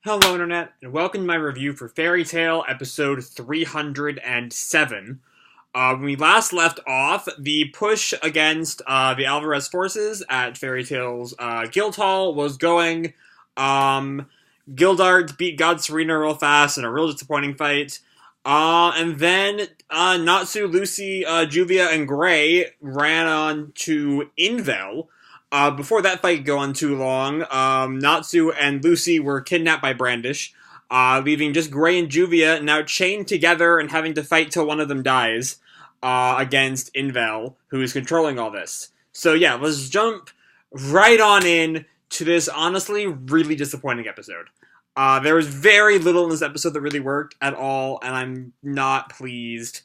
Hello, Internet, and welcome to my review for Fairy Tail episode 307. When we last left off, the push against the Alvarez forces at Fairy Tail's guild hall was going. Gildart beat God Serena real fast in a real disappointing fight. And then Natsu, Lucy, Juvia, and Gray ran on to Invel. Before that fight could go on too long, Natsu and Lucy were kidnapped by Brandish, leaving just Gray and Juvia now chained together and having to fight till one of them dies against Invel, who is controlling all this. So yeah, let's jump right on in to this honestly really disappointing episode. There was very little in this episode that really worked at all, and I'm not pleased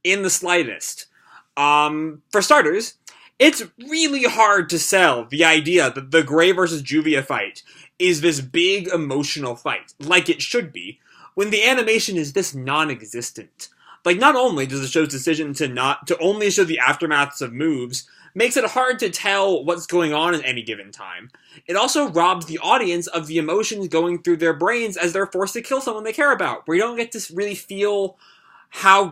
in the slightest. For starters, it's really hard to sell the idea that the Gray versus Juvia fight is this big emotional fight, like it should be, when the animation is this non-existent. Like, not only does the show's decision to only show the aftermaths of moves makes it hard to tell what's going on at any given time, it also robs the audience of the emotions going through their brains as they're forced to kill someone they care about. We don't get to really feel what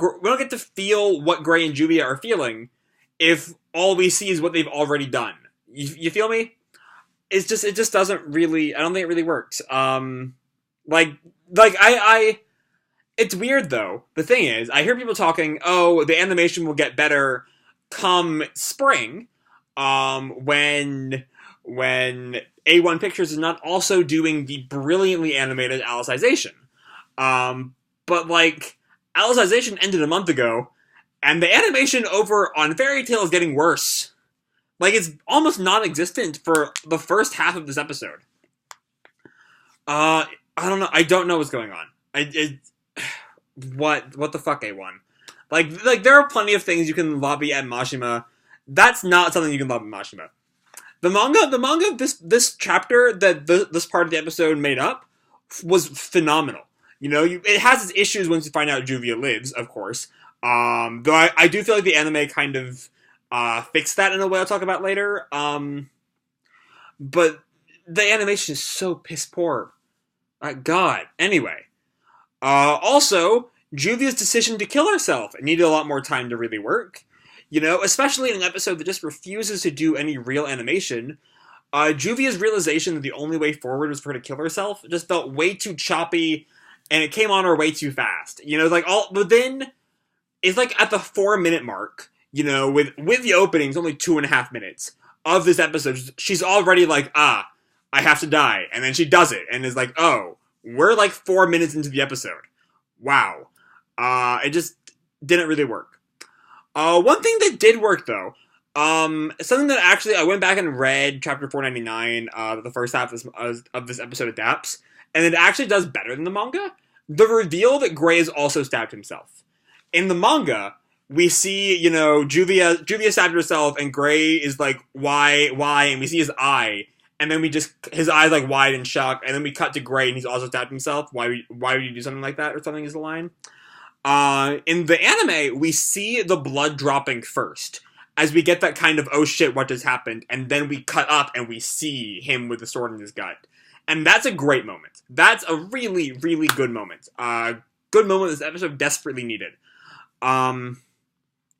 Gray and Juvia are feeling if all we see is what they've already done. You feel me? It just doesn't really, I don't think it really works. It's weird though. The thing is, I hear people talking, oh, the animation will get better come spring, when A1 Pictures is not also doing the brilliantly animated Alicization. But like, Alicization ended a month ago, and the animation over on Fairy Tail is getting worse. Like, it's almost non-existent for the first half of this episode. I don't know. I don't know what's going on. What the fuck, A1? Like there are plenty of things you can lobby at Mashima. That's not something you can lobby at Mashima. The manga, this chapter that this part of the episode made up was phenomenal. You know, it has its issues once you find out Juvia lives, of course. Though I do feel like the anime kind of fixed that in a way I'll talk about later. But the animation is so piss poor. God. Anyway. Also, Juvia's decision to kill herself needed a lot more time to really work. You know, especially in an episode that just refuses to do any real animation. Juvia's realization that the only way forward was for her to kill herself just felt way too choppy, and it came on her way too fast. You know, it's like at the 4-minute mark, you know, with the openings only 2.5 minutes of this episode, she's already like, I have to die. And then she does it and is like, oh, we're like 4 minutes into the episode. Wow. It just didn't really work. One thing that did work though, something that actually I went back and read chapter 499, the first half of this episode adapts, and it actually does better than the manga. The reveal that Gray has also stabbed himself. In the manga, we see, you know, Juvia stabbed herself, and Gray is like, why, and we see his eye, and then his eyes like wide in shock, and then we cut to Gray, and he's also stabbed himself. Why would you do something like that, or something is the line. In the anime, we see the blood dropping first, as we get that kind of, oh shit, what just happened, and then we cut up, and we see him with the sword in his gut. And that's a great moment. That's a really, really good moment. Good moment this episode desperately needed.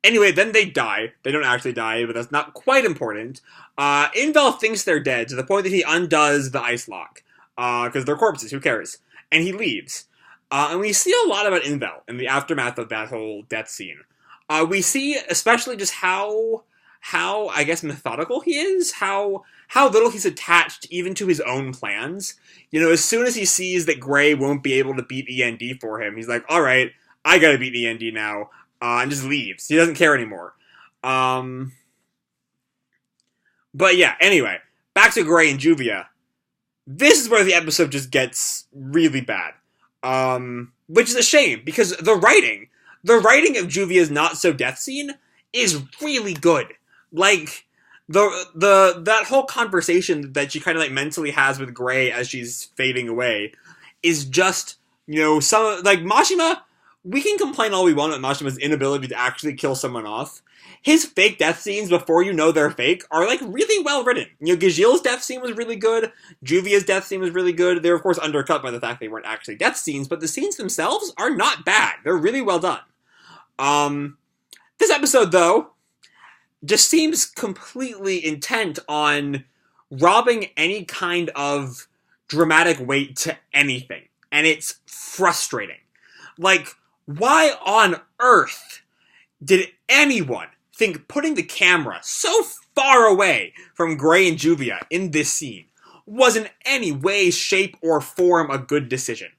Anyway, then they die. They don't actually die, but that's not quite important. Invel thinks they're dead to the point that he undoes the ice lock. Because they're corpses, who cares? And he leaves. And we see a lot about Invel in the aftermath of that whole death scene. We see especially just how I guess methodical he is, how little he's attached even to his own plans. You know, as soon as he sees that Gray won't be able to beat END for him, he's like, alright, I gotta beat END now, and just leaves. He doesn't care anymore. But yeah, anyway, back to Gray and Juvia. This is where the episode just gets really bad. Which is a shame, because the writing of Juvia's not-so-death scene is really good. Like, that whole conversation that she kind of like mentally has with Gray as she's fading away is just, you know, some, like, Mashima we can complain all we want about Mashima's inability to actually kill someone off. His fake death scenes before you know they're fake are, like, really well written. You know, Gajil's death scene was really good. Juvia's death scene was really good. They're, of course, undercut by the fact they weren't actually death scenes, but the scenes themselves are not bad. They're really well done. This episode, though, just seems completely intent on robbing any kind of dramatic weight to anything. And it's frustrating. Like, why on earth did anyone think putting the camera so far away from Gray and Juvia in this scene was in any way, shape, or form a good decision?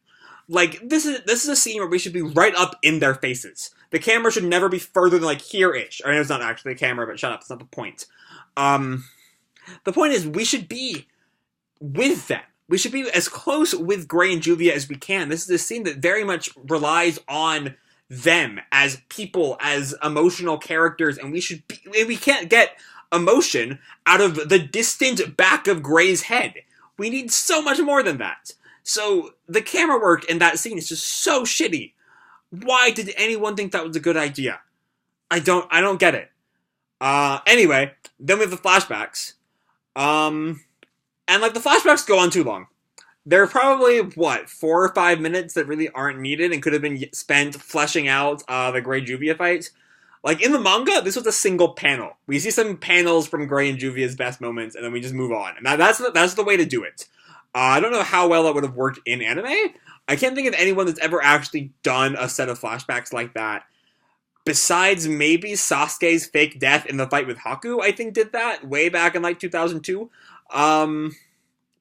Like, this is a scene where we should be right up in their faces. The camera should never be further than, like, here-ish. I mean, it's not actually a camera, but shut up, that's not the point. The point is, we should be with them. We should be as close with Gray and Juvia as we can. This is a scene that very much relies on them as people, as emotional characters, and we can't get emotion out of the distant back of Gray's head. We need so much more than that. So, the camera work in that scene is just so shitty. Why did anyone think that was a good idea? I don't get it. Anyway, then we have the flashbacks. And, like, the flashbacks go on too long. There are probably, 4 or 5 minutes that really aren't needed and could have been spent fleshing out the Gray Juvia fight. Like, in the manga, this was a single panel. We see some panels from Gray and Juvia's best moments, and then we just move on. And that's the way to do it. I don't know how well that would have worked in anime. I can't think of anyone that's ever actually done a set of flashbacks like that. Besides maybe Sasuke's fake death in the fight with Haku, I think did that way back in, like, 2002.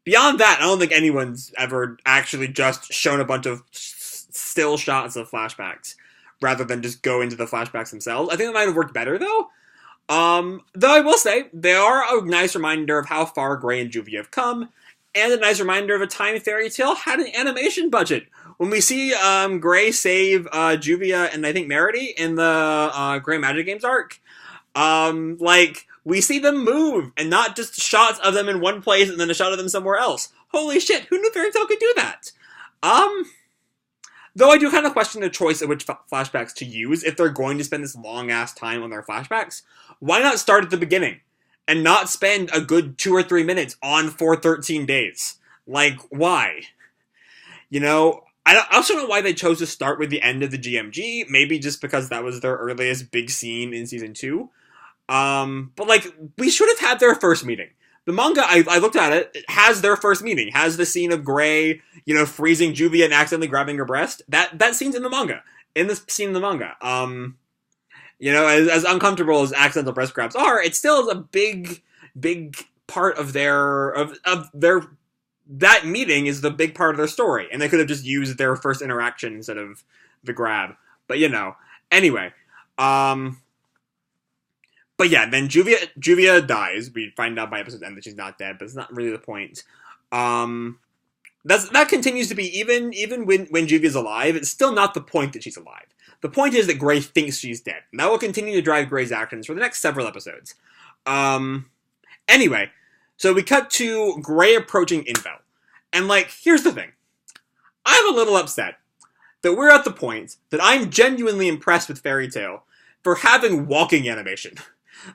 Beyond that, I don't think anyone's ever actually just shown a bunch of still shots of flashbacks rather than just go into the flashbacks themselves. I think that might have worked better, though. Though I will say, they are a nice reminder of how far Gray and Juvia have come, and a nice reminder of a time Fairy Tail had an animation budget. When we see Gray save Juvia and I think Merity in the Gray Magic Games arc, we see them move, and not just shots of them in one place and then a shot of them somewhere else. Holy shit, who knew Fairy Tail could do that? Though I do kind of question the choice of which flashbacks to use if they're going to spend this long-ass time on their flashbacks. Why not start at the beginning? And not spend a good 2 or 3 minutes on 413 days? Like, why? You know, I also don't know why they chose to start with the end of the GMG. Maybe just because that was their earliest big scene in Season 2. But, like, we should have had their first meeting. The manga, I looked at it, has their first meeting. Has the scene of Gray, you know, freezing Juvia and accidentally grabbing her breast. That scene's in the manga. In this scene in the manga. You know, as uncomfortable as accidental breast grabs are, it still is a big part of their that meeting is the big part of their story, and they could have just used their first interaction instead of the grab. But you know, anyway, but yeah, then Juvia dies. We find out by episode's end that she's not dead, but it's not really the point. That continues to be even when Juvia's alive. It's still not the point that she's alive. The point is that Gray thinks she's dead. And that will continue to drive Gray's actions for the next several episodes. Anyway, so we cut to Gray approaching Invel. And, like, here's the thing. I'm a little upset that we're at the point that I'm genuinely impressed with Fairy Tail for having walking animation.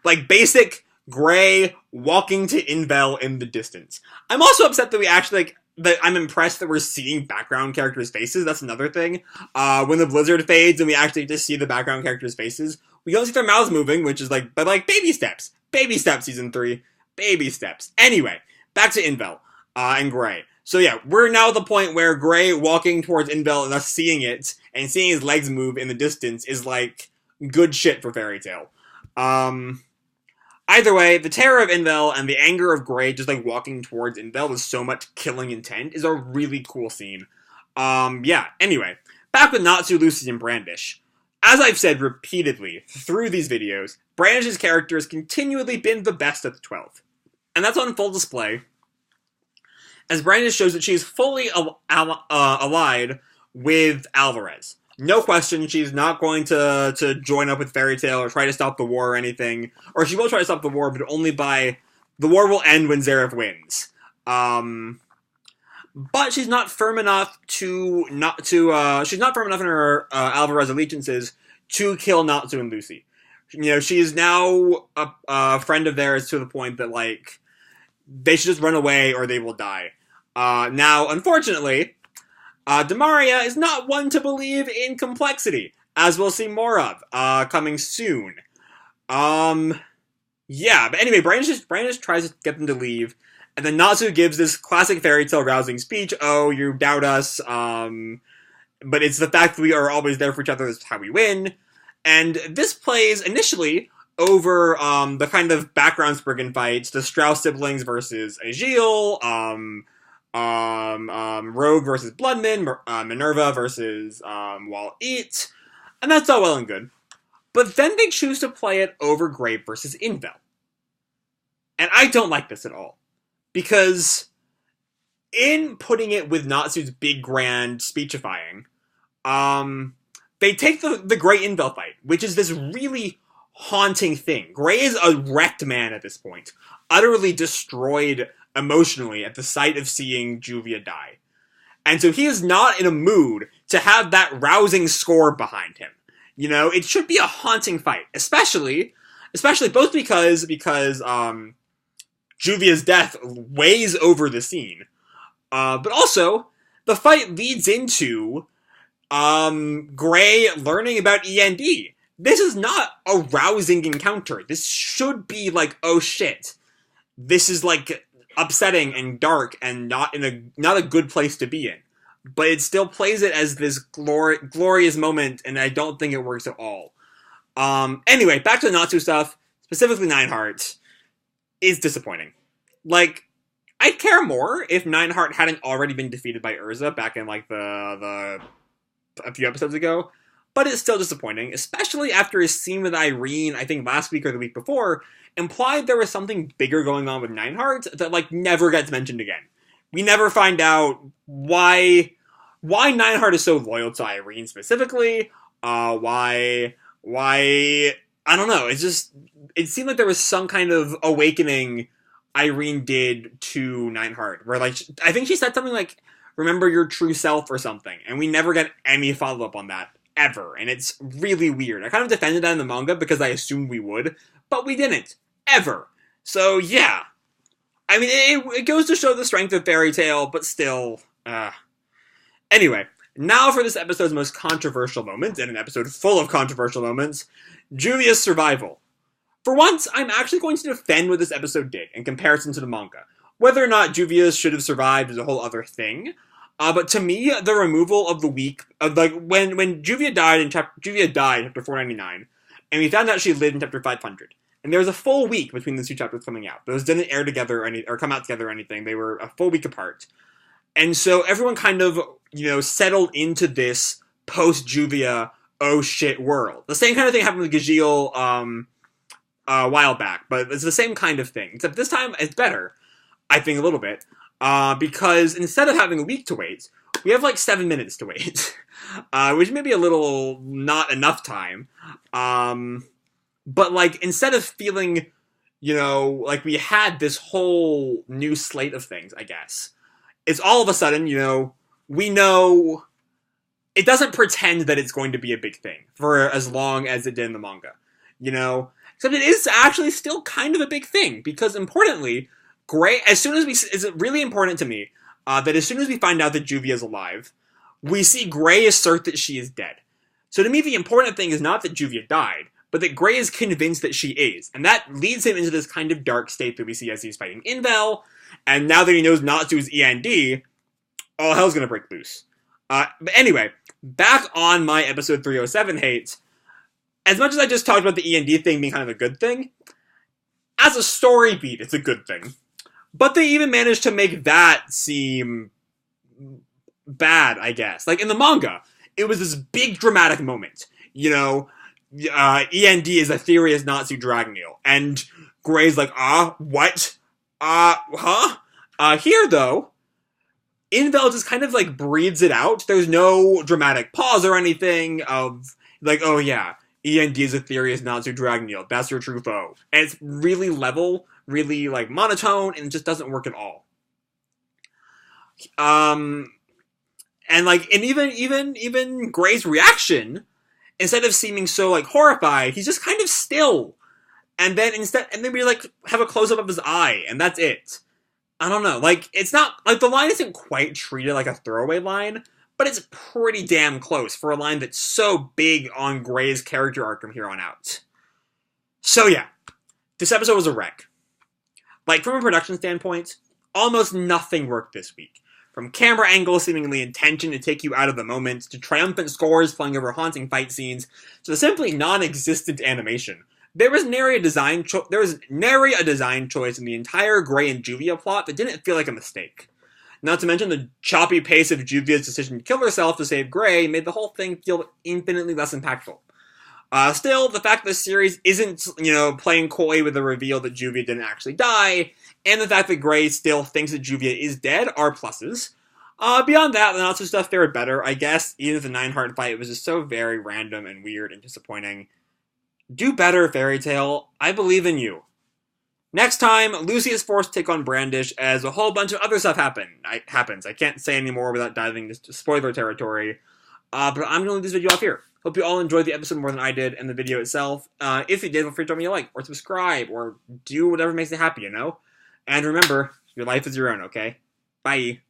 Like, basic Gray walking to Invel in the distance. I'm also upset that we actually, that I'm impressed that we're seeing background characters' faces. That's another thing. When the blizzard fades and we actually just see the background characters' faces, we don't see their mouths moving, which is like, but like baby steps. Baby steps, season 3. Baby steps. Anyway, back to Invel, and Gray. So yeah, we're now at the point where Gray walking towards Invel and us seeing it, and seeing his legs move in the distance is like, good shit for Fairy Tail. Either way, the terror of Invel and the anger of Gray just like walking towards Invel with so much killing intent is a really cool scene. Yeah, anyway, back with Natsu, Lucy, and Brandish. As I've said repeatedly through these videos, Brandish's character has continually been the best of the 12. And that's on full display, as Brandish shows that she is fully allied with Alvarez. No question, she's not going to join up with Fairy Tail or try to stop the war or anything. Or she will try to stop the war, but only by... The war will end when Zareth wins. but she's not firm enough to not to. She's not firm enough in her Alvarez allegiances to kill Natsu and Lucy. She is now a friend of theirs to the point that like they should just run away or they will die. Now, unfortunately, Demaria is not one to believe in complexity, as we'll see more of coming soon. Yeah, but anyway, Brandon just tries to get them to leave, and then Natsu gives this classic fairy tale rousing speech. Oh, you doubt us, but it's the fact that we are always there for each other that's how we win. And this plays initially over the kind of background Spriggan fights, the Strauss siblings versus Agil, Rogue versus Bloodman, Minerva versus Wall Eat, and that's all well and good. But then they choose to play it over Grape versus Invel. And I don't like this at all. Because in putting it with Natsu's big grand speechifying, they take the Grey Invel fight, which is this really haunting thing. Grey is a wrecked man at this point, utterly destroyed emotionally at the sight of seeing Juvia die. And so he is not in a mood to have that rousing score behind him. It should be a haunting fight, especially both because Juvia's death weighs over the scene, but also the fight leads into Grey learning about END. This is not a rousing encounter. This should be like, oh shit, this is like upsetting and dark and not a good place to be in. But it still plays it as this glorious moment, and I don't think it works at all. Anyway, back to the Natsu stuff, specifically Nineheart, is disappointing. Like, I'd care more if Nineheart hadn't already been defeated by Urza back in, like, a few episodes ago, but it's still disappointing, especially after his scene with Irene, I think last week or the week before, implied there was something bigger going on with Nineheart that, like, never gets mentioned again. We never find out why Nineheart is so loyal to Irene specifically. Why I don't know. It seemed like there was some kind of awakening Irene did to Nineheart, where like I think she said something like, "Remember your true self" or something, and we never get any follow up on that ever, and it's really weird. I kind of defended that in the manga because I assumed we would, but we didn't ever. So yeah. I mean, it goes to show the strength of Fairy Tail, but still, Anyway, now for this episode's most controversial moment, and an episode full of controversial moments, Juvia's survival. For once, I'm actually going to defend what this episode did in comparison to the manga. Whether or not Juvia should have survived is a whole other thing, but to me, the removal of the week, when Juvia died in chapter 499, and we found out she lived in chapter 500. And there was a full week between the two chapters coming out. Those didn't air together or come out together or anything. They were a full week apart. And so everyone kind of, settled into this post-Juvia, oh shit world. The same kind of thing happened with Gajeel a while back, but it's the same kind of thing. Except this time it's better, I think, a little bit. Because instead of having a week to wait, we have like 7 minutes to wait. Which may be a little not enough time. But, like, instead of feeling, like we had this whole new slate of things, I guess, it's all of a sudden, we know it doesn't pretend that it's going to be a big thing for as long as it did in the manga, Except it is actually still kind of a big thing, because importantly, it's really important to me that as soon as we find out that Juvia is alive, we see Grey assert that she is dead. So to me, the important thing is not that Juvia died, but that Grey is convinced that she is. And that leads him into this kind of dark state that we see as he's fighting Invel. And now that he knows Natsu's END, all hell's gonna break loose. But anyway, back on my episode 307 hate, as much as I just talked about the END thing being kind of a good thing, as a story beat, it's a good thing. But they even managed to make that seem bad, I guess. Like in the manga, it was this big dramatic moment, END is Aetherius Natsu Dragoneel. And Grey's like, what? Huh? Here, though, Invel just kind of, like, breathes it out. There's no dramatic pause or anything of, like, oh, yeah, END is Aetherius Natsu Dragoneel. That's your true foe. And it's really level, really, like, monotone, and it just doesn't work at all. And even Gray's reaction, instead of seeming so like horrified, he's just kind of still. And then we like have a close up of his eye, and that's it. I don't know. Like, it's not like the line isn't quite treated like a throwaway line, but it's pretty damn close for a line that's so big on Gray's character arc from here on out. So yeah, this episode was a wreck. Like, from a production standpoint, almost nothing worked this week. From camera angles seemingly intentioned to take you out of the moment, to triumphant scores playing over haunting fight scenes, to the simply non-existent animation. There was nary a design choice in the entire Gray and Juvia plot that didn't feel like a mistake. Not to mention the choppy pace of Juvia's decision to kill herself to save Gray made the whole thing feel infinitely less impactful. Still, the fact that the series isn't, playing coy with the reveal that Juvia didn't actually die, and the fact that Gray still thinks that Juvia is dead are pluses. Beyond that, the not-so stuff fared better, I guess, even if the Nine-Heart fight was just so very random and weird and disappointing. Do better, Fairy Tail. I believe in you. Next time, Lucy is forced to take on Brandish as a whole bunch of other stuff happens. I can't say any more without diving into spoiler territory. But I'm going to leave this video off here. Hope you all enjoyed the episode more than I did and the video itself. If you did, feel free to drop me a like or subscribe or do whatever makes you happy, And remember, your life is your own, okay? Bye.